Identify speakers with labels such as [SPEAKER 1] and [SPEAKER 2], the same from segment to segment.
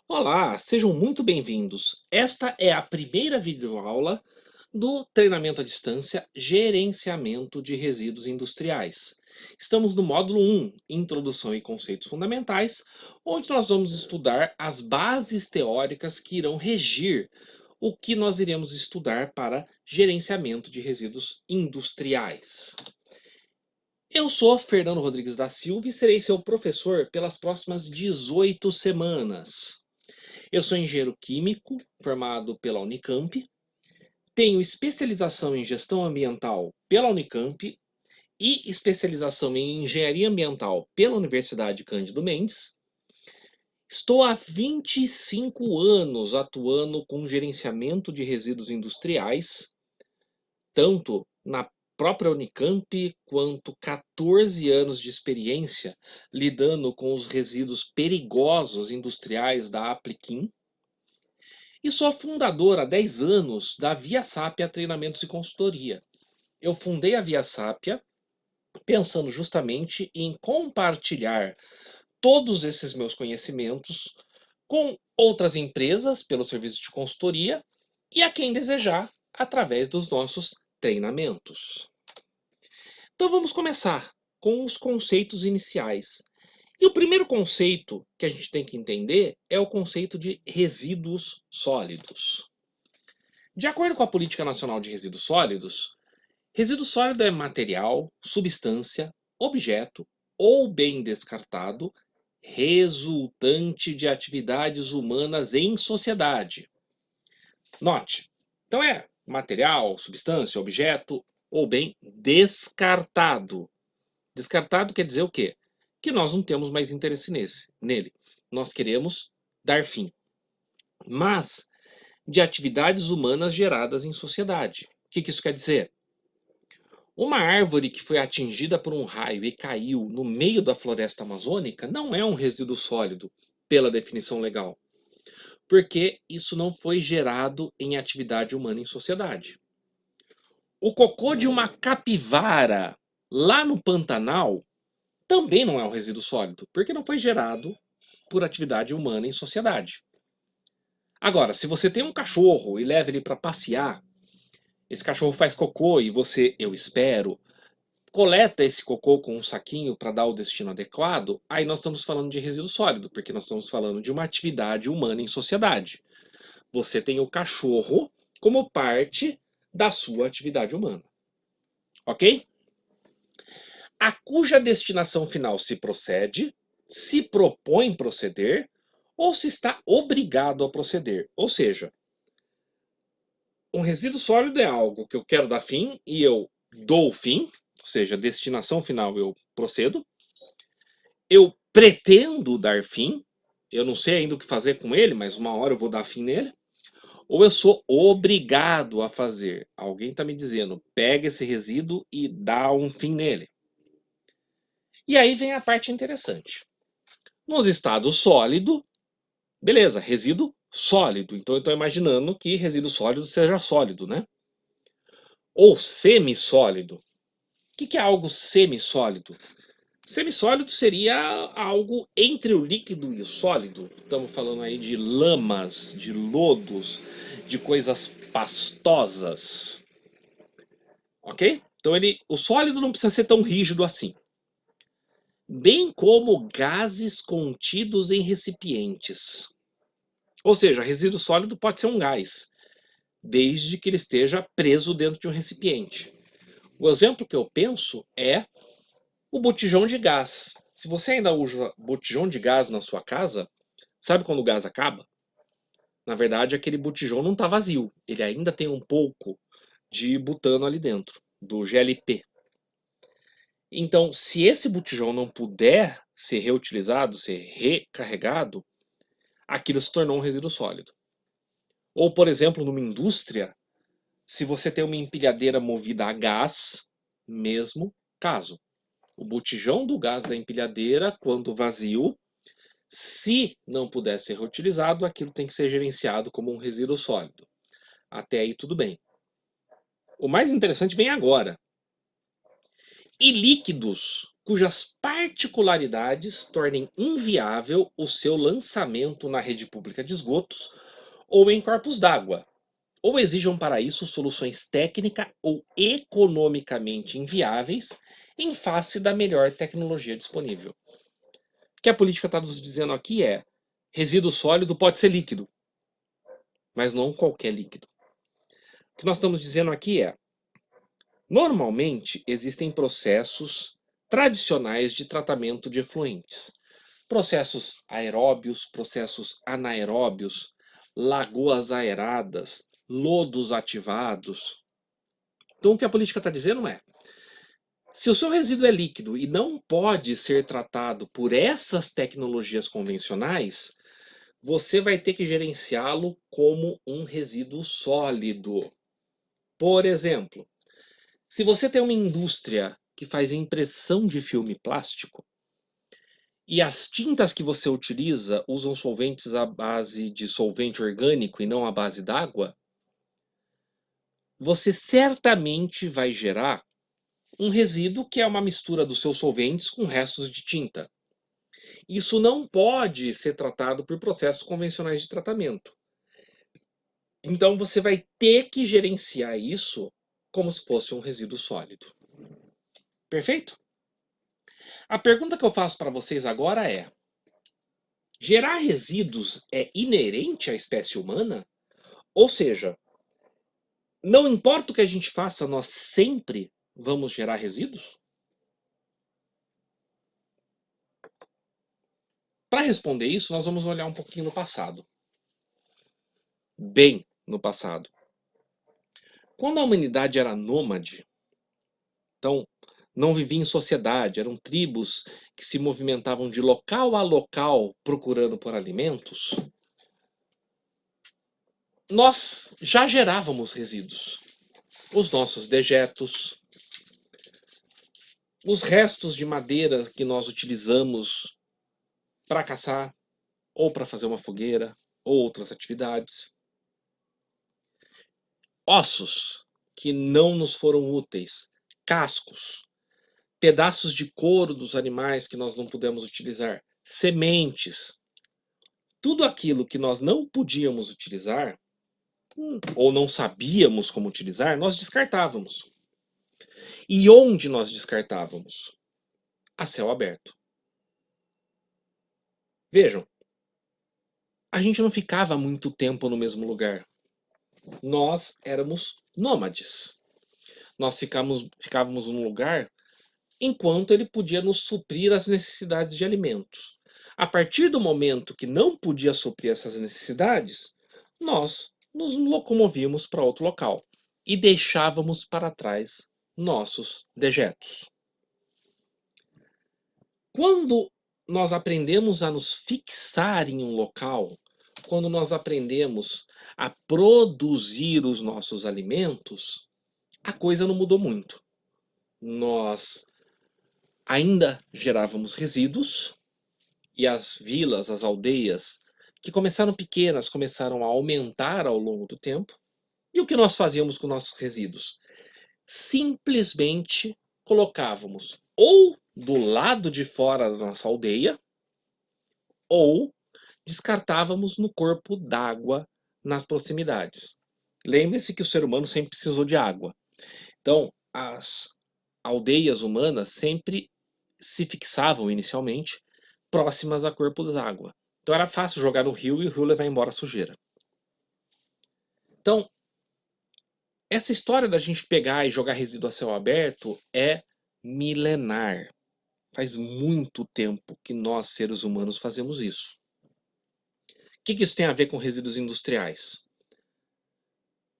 [SPEAKER 1] Olá, sejam muito bem-vindos. Esta é a primeira videoaula do treinamento à distância Gerenciamento de Resíduos Industriais. Estamos no módulo 1, Introdução e Conceitos Fundamentais, onde nós vamos estudar as bases teóricas que irão regir o que nós iremos estudar para gerenciamento de resíduos industriais. Eu sou Fernando Rodrigues da Silva e serei seu professor pelas próximas 18 semanas. Eu sou engenheiro químico, formado pela Unicamp, tenho especialização em gestão ambiental pela Unicamp e especialização em engenharia ambiental pela Universidade Cândido Mendes. Estou há 25 anos atuando com gerenciamento de resíduos industriais, tanto na própria Unicamp, quanto 14 anos de experiência lidando com os resíduos perigosos industriais da Apliquim. E sou fundador há 10 anos da Via Sápia Treinamentos e Consultoria. Eu fundei a Via Sápia pensando justamente em compartilhar todos esses meus conhecimentos com outras empresas pelo serviço de consultoria e a quem desejar através dos nossos treinamentos. Então vamos começar com os conceitos iniciais. E o primeiro conceito que a gente tem que entender é o conceito de resíduos sólidos. De acordo com a Política Nacional de Resíduos Sólidos, resíduo sólido é material, substância, objeto ou bem descartado resultante de atividades humanas em sociedade. Note, então é material, substância, objeto ou bem descartado. Descartado quer dizer o quê? Que nós não temos mais interesse nele. Nós queremos dar fim. Mas de atividades humanas geradas em sociedade. O que isso quer dizer? Uma árvore que foi atingida por um raio e caiu no meio da floresta amazônica não é um resíduo sólido, pela definição legal, porque isso não foi gerado em atividade humana em sociedade. O cocô de uma capivara lá no Pantanal também não é um resíduo sólido, porque não foi gerado por atividade humana em sociedade. Agora, se você tem um cachorro e leva ele para passear, esse cachorro faz cocô e você, eu espero, coleta esse cocô com um saquinho para dar o destino adequado, aí nós estamos falando de resíduo sólido, porque nós estamos falando de uma atividade humana em sociedade. Você tem o cachorro como parte da sua atividade humana. Ok? A cuja destinação final se procede, se propõe proceder, ou se está obrigado a proceder. Ou seja, um resíduo sólido é algo que eu quero dar fim e eu dou o fim, ou seja, destinação final eu procedo. Eu pretendo dar fim, eu não sei ainda o que fazer com ele, mas uma hora eu vou dar fim nele. Ou eu sou obrigado a fazer. Alguém está me dizendo, pega esse resíduo e dá um fim nele. E aí vem a parte interessante. Nos estados sólido, beleza, resíduo sólido. Então eu estou imaginando que resíduo sólido seja sólido, né? Ou semissólido. O que é algo semissólido? Semissólido seria algo entre o líquido e o sólido. Estamos falando aí de lamas, de lodos, de coisas pastosas. Ok? Então o sólido não precisa ser tão rígido assim. Bem como gases contidos em recipientes. Ou seja, resíduo sólido pode ser um gás, desde que ele esteja preso dentro de um recipiente. O exemplo que eu penso é o botijão de gás. Se você ainda usa botijão de gás na sua casa, sabe quando o gás acaba? Na verdade, aquele botijão não está vazio. Ele ainda tem um pouco de butano ali dentro, do GLP. Então, se esse botijão não puder ser reutilizado, ser recarregado, aquilo se tornou um resíduo sólido. Ou, por exemplo, numa indústria, se você tem uma empilhadeira movida a gás, mesmo caso. O botijão do gás da empilhadeira, quando vazio, se não puder ser reutilizado, aquilo tem que ser gerenciado como um resíduo sólido. Até aí tudo bem. O mais interessante vem agora. e líquidos cujas particularidades tornem inviável o seu lançamento na rede pública de esgotos ou em corpos d'água, ou exijam para isso soluções técnica ou economicamente inviáveis em face da melhor tecnologia disponível. O que a política está nos dizendo aqui é: resíduo sólido pode ser líquido, mas não qualquer líquido. O que nós estamos dizendo aqui é: normalmente existem processos tradicionais de tratamento de efluentes. Processos aeróbios, processos anaeróbios, lagoas aeradas, lodos ativados. Então, o que a política está dizendo é: se o seu resíduo é líquido e não pode ser tratado por essas tecnologias convencionais, você vai ter que gerenciá-lo como um resíduo sólido. Por exemplo, se você tem uma indústria que faz impressão de filme plástico e as tintas que você utiliza usam solventes à base de solvente orgânico e não à base d'água, você certamente vai gerar um resíduo que é uma mistura dos seus solventes com restos de tinta. Isso não pode ser tratado por processos convencionais de tratamento. Então você vai ter que gerenciar isso como se fosse um resíduo sólido. Perfeito? A pergunta que eu faço para vocês agora é: gerar resíduos é inerente à espécie humana? Ou seja, não importa o que a gente faça, nós sempre vamos gerar resíduos? Para responder isso, nós vamos olhar um pouquinho no passado. Bem no passado. Quando a humanidade era nômade, então não vivia em sociedade, eram tribos que se movimentavam de local a local procurando por alimentos, nós já gerávamos resíduos. Os nossos dejetos, os restos de madeira que nós utilizamos para caçar, ou para fazer uma fogueira, ou outras atividades. Ossos que não nos foram úteis, cascos, pedaços de couro dos animais que nós não pudemos utilizar, sementes, tudo aquilo que nós não podíamos utilizar, ou não sabíamos como utilizar, nós descartávamos. E onde nós descartávamos? A céu aberto. Vejam, a gente não ficava muito tempo no mesmo lugar. Nós éramos nômades. Nós ficávamos num lugar enquanto ele podia nos suprir as necessidades de alimentos. A partir do momento que não podia suprir essas necessidades, nós nos locomovíamos para outro local e deixávamos para trás nossos dejetos. Quando nós aprendemos a nos fixar em um local, quando nós aprendemos a produzir os nossos alimentos, a coisa não mudou muito. Nós ainda gerávamos resíduos e as vilas, as aldeias, que começaram pequenas, começaram a aumentar ao longo do tempo. E o que nós fazíamos com nossos resíduos? Simplesmente colocávamos ou do lado de fora da nossa aldeia, ou descartávamos no corpo d'água nas proximidades. Lembre-se que o ser humano sempre precisou de água. Então, as aldeias humanas sempre se fixavam inicialmente próximas a corpos d'água. Então era fácil jogar no rio e o rio levar embora a sujeira. Então, essa história da gente pegar e jogar resíduo a céu aberto é milenar. Faz muito tempo que nós, seres humanos, fazemos isso. O que isso tem a ver com resíduos industriais?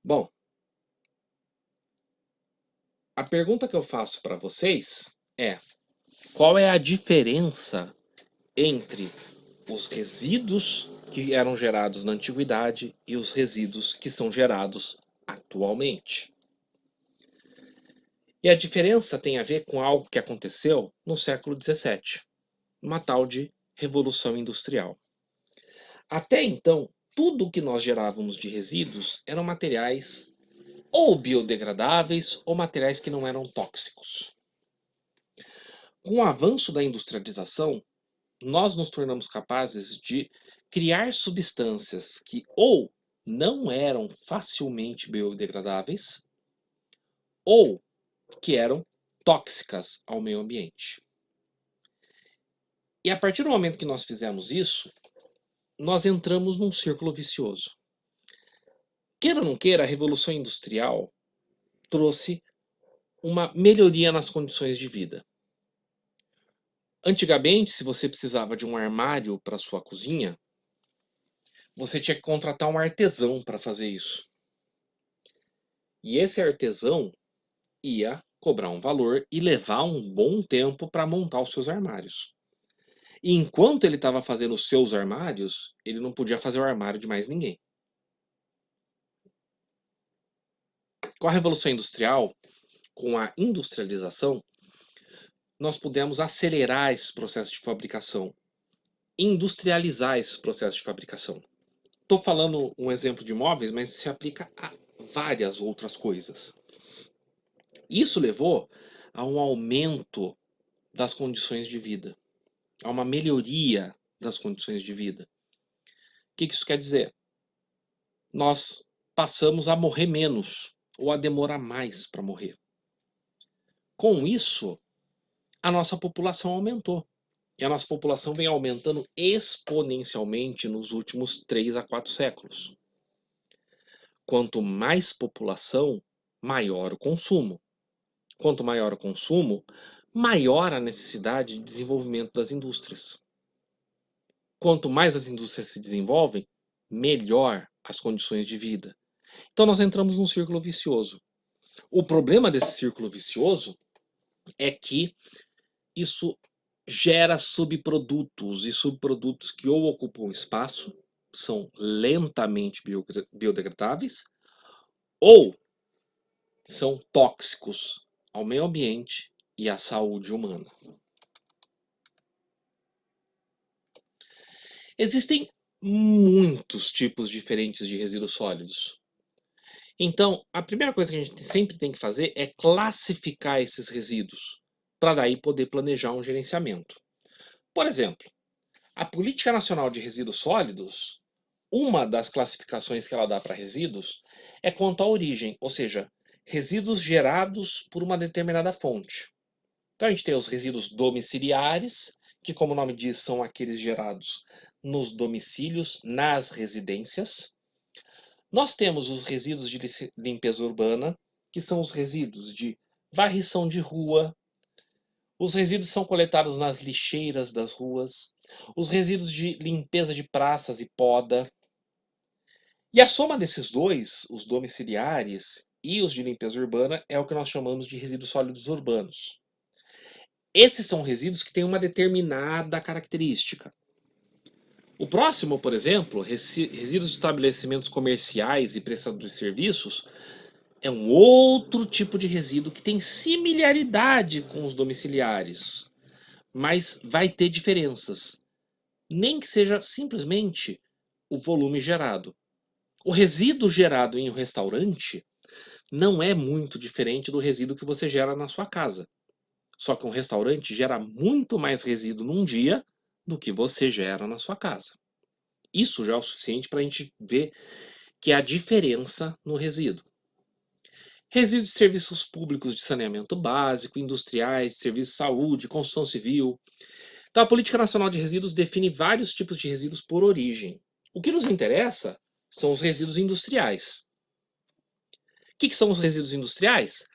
[SPEAKER 1] Bom, a pergunta que eu faço para vocês é: qual é a diferença entre os resíduos que eram gerados na antiguidade e os resíduos que são gerados atualmente? E a diferença tem a ver com algo que aconteceu no século XVII, uma tal de Revolução Industrial. Até então, tudo o que nós gerávamos de resíduos eram materiais ou biodegradáveis ou materiais que não eram tóxicos. Com o avanço da industrialização, nós nos tornamos capazes de criar substâncias que ou não eram facilmente biodegradáveis ou que eram tóxicas ao meio ambiente. E a partir do momento que nós fizemos isso, nós entramos num círculo vicioso. Queira ou não queira, a Revolução Industrial trouxe uma melhoria nas condições de vida. Antigamente, se você precisava de um armário para sua cozinha, você tinha que contratar um artesão para fazer isso. E esse artesão ia cobrar um valor e levar um bom tempo para montar os seus armários. E enquanto ele estava fazendo os seus armários, ele não podia fazer o armário de mais ninguém. Com a Revolução Industrial, com a industrialização, nós pudemos acelerar esse processo de fabricação, industrializar esse processo de fabricação. Estou falando um exemplo de móveis, mas se aplica a várias outras coisas. Isso levou a um aumento das condições de vida, a uma melhoria das condições de vida. O que isso quer dizer? Nós passamos a morrer menos ou a demorar mais para morrer. Com isso, a nossa população aumentou. E a nossa população vem aumentando exponencialmente nos últimos 3 a 4 séculos. Quanto mais população, maior o consumo. Quanto maior o consumo, maior a necessidade de desenvolvimento das indústrias. Quanto mais as indústrias se desenvolvem, melhor as condições de vida. Então nós entramos num círculo vicioso. O problema desse círculo vicioso é que isso gera subprodutos e subprodutos que ou ocupam espaço, são lentamente biodegradáveis, ou são tóxicos ao meio ambiente e à saúde humana. Existem muitos tipos diferentes de resíduos sólidos. Então, a primeira coisa que a gente sempre tem que fazer é classificar esses resíduos, para daí poder planejar um gerenciamento. Por exemplo, a Política Nacional de Resíduos Sólidos, uma das classificações que ela dá para resíduos é quanto à origem, ou seja, resíduos gerados por uma determinada fonte. Então a gente tem os resíduos domiciliares, que, como o nome diz, são aqueles gerados nos domicílios, nas residências. Nós temos os resíduos de limpeza urbana, que são os resíduos de varrição de rua. Os resíduos são coletados nas lixeiras das ruas. Os resíduos de limpeza de praças e poda. E a soma desses dois, os domiciliares e os de limpeza urbana, é o que nós chamamos de resíduos sólidos urbanos. Esses são resíduos que têm uma determinada característica. O próximo, por exemplo, resíduos de estabelecimentos comerciais e prestadores de serviços, é um outro tipo de resíduo que tem similaridade com os domiciliares, mas vai ter diferenças, nem que seja simplesmente o volume gerado. O resíduo gerado em um restaurante não é muito diferente do resíduo que você gera na sua casa. Só que um restaurante gera muito mais resíduo num dia do que você gera na sua casa. Isso já é o suficiente para a gente ver que há diferença no resíduo. Resíduos de serviços públicos de saneamento básico, industriais, de serviço de saúde, construção civil. Então, a Política Nacional de Resíduos define vários tipos de resíduos por origem. O que nos interessa são os resíduos industriais. O que são os resíduos industriais?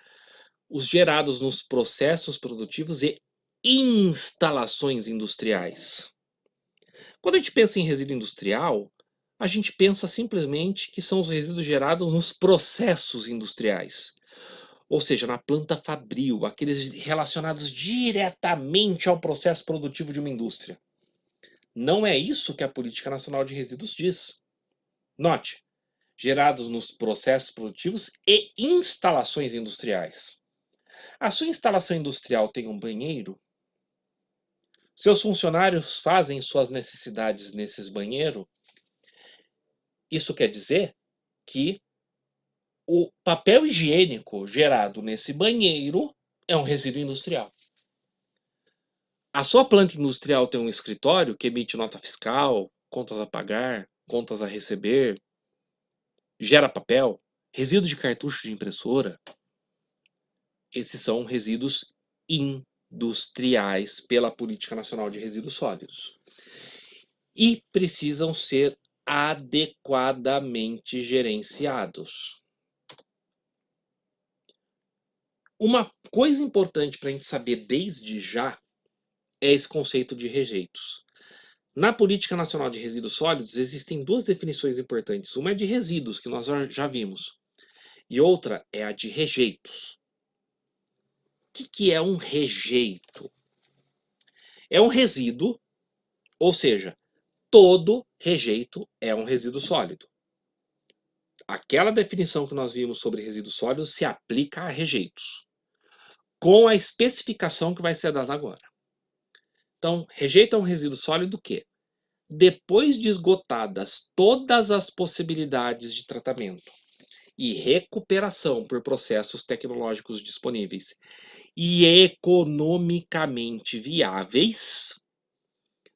[SPEAKER 1] Os gerados nos processos produtivos e instalações industriais. Quando a gente pensa em resíduo industrial, a gente pensa simplesmente que são os resíduos gerados nos processos industriais, ou seja, na planta fabril, aqueles relacionados diretamente ao processo produtivo de uma indústria. Não é isso que a Política Nacional de Resíduos diz. Note, gerados nos processos produtivos e instalações industriais. A sua instalação industrial tem um banheiro? Seus funcionários fazem suas necessidades nesses banheiros? Isso quer dizer que o papel higiênico gerado nesse banheiro é um resíduo industrial. A sua planta industrial tem um escritório que emite nota fiscal, contas a pagar, contas a receber, gera papel, resíduos de cartucho de impressora. Esses são resíduos industriais pela Política Nacional de Resíduos Sólidos. E precisam ser adequadamente gerenciados. Uma coisa importante para a gente saber desde já é esse conceito de rejeitos. Na Política Nacional de Resíduos Sólidos existem duas definições importantes. Uma é de resíduos, que nós já vimos, e outra é a de rejeitos. O que é um rejeito? É um resíduo, ou seja, todo rejeito é um resíduo sólido. Aquela definição que nós vimos sobre resíduos sólidos se aplica a rejeitos, com a especificação que vai ser dada agora. Então, rejeito é um resíduo sólido que, depois de esgotadas todas as possibilidades de tratamento e recuperação por processos tecnológicos disponíveis e economicamente viáveis,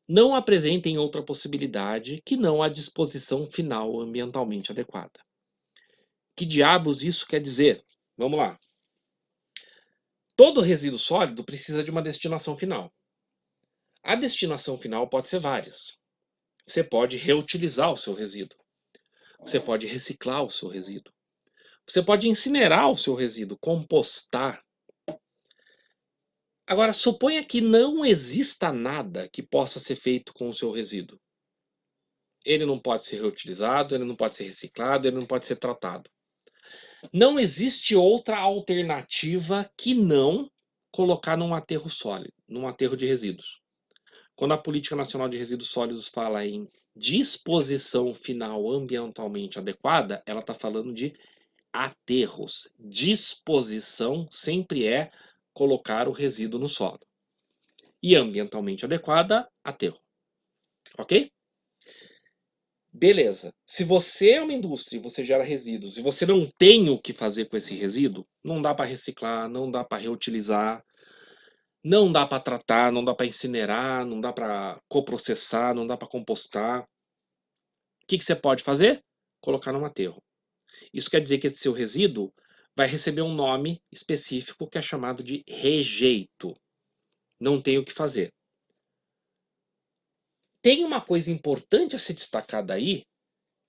[SPEAKER 1] não apresentem outra possibilidade que não a disposição final ambientalmente adequada. Que diabos isso quer dizer? Vamos lá. Todo resíduo sólido precisa de uma destinação final. A destinação final pode ser várias. Você pode reutilizar o seu resíduo. Você pode reciclar o seu resíduo. Você pode incinerar o seu resíduo, compostar. Agora, suponha que não exista nada que possa ser feito com o seu resíduo. Ele não pode ser reutilizado, ele não pode ser reciclado, ele não pode ser tratado. Não existe outra alternativa que não colocar num aterro sólido, num aterro de resíduos. Quando a Política Nacional de Resíduos Sólidos fala em disposição final ambientalmente adequada, ela está falando de aterros. Disposição sempre é colocar o resíduo no solo. E ambientalmente adequada, aterro. Ok? Beleza. Se você é uma indústria e você gera resíduos e você não tem o que fazer com esse resíduo, não dá para reciclar, não dá para reutilizar, não dá para tratar, não dá para incinerar, não dá para coprocessar, não dá para compostar. O que você pode fazer? Colocar num aterro. Isso quer dizer que esse seu resíduo vai receber um nome específico que é chamado de rejeito. Não tem o que fazer. Tem uma coisa importante a ser destacada aí,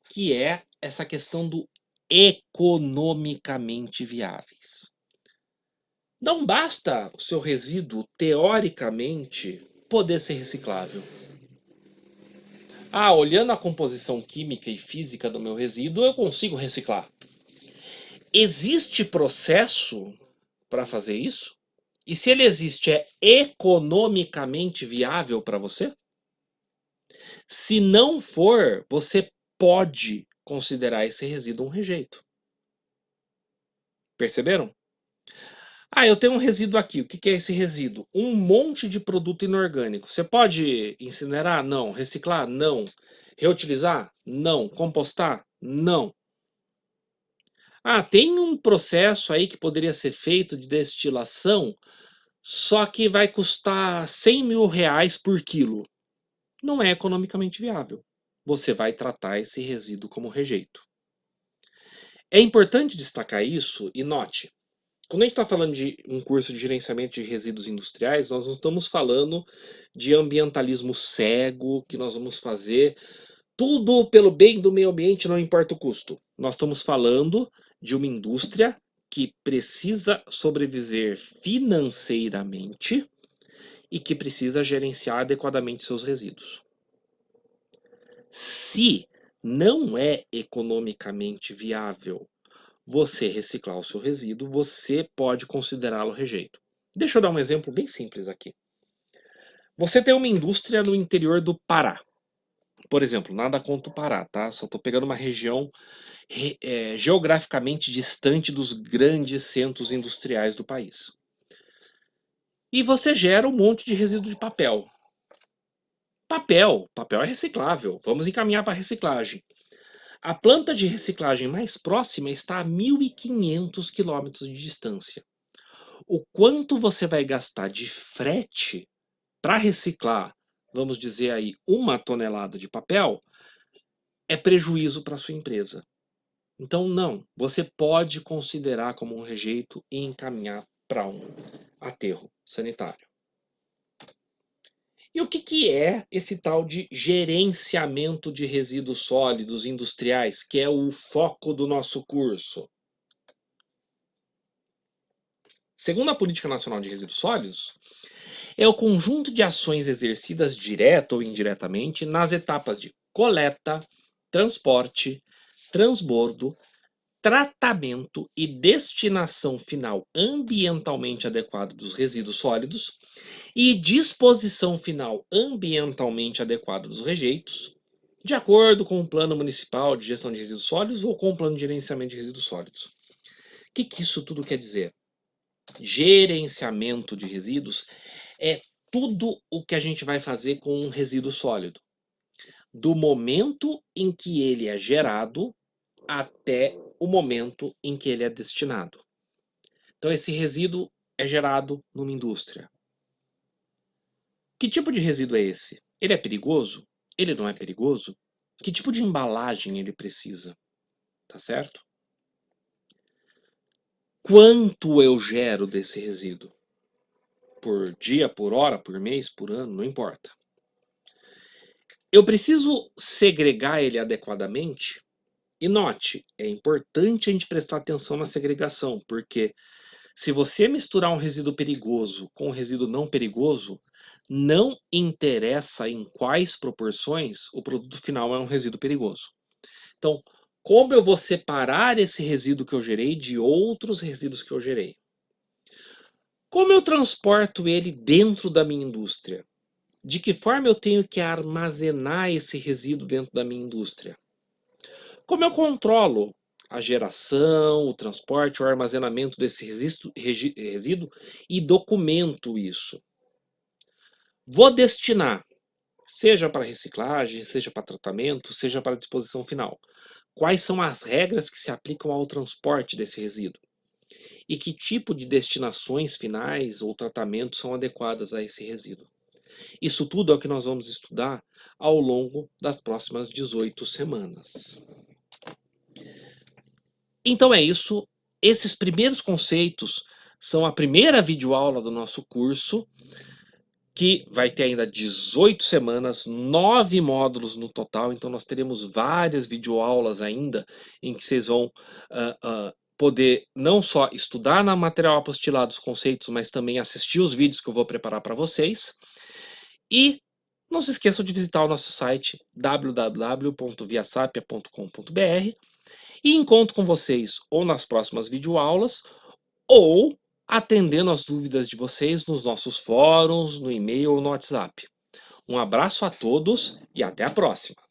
[SPEAKER 1] que é essa questão do economicamente viáveis. Não basta o seu resíduo, teoricamente, poder ser reciclável. Ah, olhando a composição química e física do meu resíduo, eu consigo reciclar. Existe processo para fazer isso? E se ele existe, é economicamente viável para você? Se não for, você pode considerar esse resíduo um rejeito. Perceberam? Ah, eu tenho um resíduo aqui. O que que é esse resíduo? Um monte de produto inorgânico. Você pode incinerar? Não. Reciclar? Não. Reutilizar? Não. Compostar? Não. Ah, tem um processo aí que poderia ser feito de destilação, só que vai custar 100 mil reais por quilo. Não é economicamente viável. Você vai tratar esse resíduo como rejeito. É importante destacar isso e note, quando a gente está falando de um curso de gerenciamento de resíduos industriais, nós não estamos falando de ambientalismo cego, que nós vamos fazer tudo pelo bem do meio ambiente, não importa o custo. Nós estamos falando de uma indústria que precisa sobreviver financeiramente e que precisa gerenciar adequadamente seus resíduos. Se não é economicamente viável você reciclar o seu resíduo, você pode considerá-lo rejeito. Deixa eu dar um exemplo bem simples aqui. Você tem uma indústria no interior do Pará. Por exemplo, nada contra o Pará, tá? Só estou pegando uma região geograficamente distante dos grandes centros industriais do país. E você gera um monte de resíduo de papel. Papel é reciclável. Vamos encaminhar para a reciclagem. A planta de reciclagem mais próxima está a 1.500 quilômetros de distância. O quanto você vai gastar de frete para reciclar, vamos dizer aí, 1 tonelada de papel, é prejuízo para sua empresa. Então, não, você pode considerar como um rejeito e encaminhar para um aterro sanitário. E o que é esse tal de gerenciamento de resíduos sólidos industriais, que é o foco do nosso curso? Segundo a Política Nacional de Resíduos Sólidos, é o conjunto de ações exercidas direta ou indiretamente nas etapas de coleta, transporte, transbordo, tratamento e destinação final ambientalmente adequada dos resíduos sólidos e disposição final ambientalmente adequada dos rejeitos, de acordo com o Plano Municipal de Gestão de Resíduos Sólidos ou com o Plano de Gerenciamento de Resíduos Sólidos. O que isso tudo quer dizer? Gerenciamento de resíduos é tudo o que a gente vai fazer com um resíduo sólido, do momento em que ele é gerado até o momento em que ele é destinado. Então, esse resíduo é gerado numa indústria. Que tipo de resíduo é esse? Ele é perigoso? Ele não é perigoso? Que tipo de embalagem ele precisa? Tá certo? Quanto eu gero desse resíduo? Por dia, por hora, por mês, por ano, não importa. Eu preciso segregar ele adequadamente? E note, é importante a gente prestar atenção na segregação, porque se você misturar um resíduo perigoso com um resíduo não perigoso, não interessa em quais proporções, o produto final é um resíduo perigoso. Então, como eu vou separar esse resíduo que eu gerei de outros resíduos que eu gerei? Como eu transporto ele dentro da minha indústria? De que forma eu tenho que armazenar esse resíduo dentro da minha indústria? Como eu controlo a geração, o transporte, o armazenamento desse resíduo e documento isso? Vou destinar, seja para reciclagem, seja para tratamento, seja para disposição final. Quais são as regras que se aplicam ao transporte desse resíduo? E que tipo de destinações finais ou tratamentos são adequadas a esse resíduo? Isso tudo é o que nós vamos estudar ao longo das próximas 18 semanas. Então é isso. Esses primeiros conceitos são a primeira videoaula do nosso curso, que vai ter ainda 18 semanas, 9 módulos no total. Então nós teremos várias videoaulas ainda, em que vocês vão poder não só estudar na material apostilado os conceitos, mas também assistir os vídeos que eu vou preparar para vocês. E não se esqueçam de visitar o nosso site www.viasapia.com.br e encontro com vocês ou nas próximas videoaulas ou atendendo as dúvidas de vocês nos nossos fóruns, no e-mail ou no WhatsApp. Um abraço a todos e até a próxima!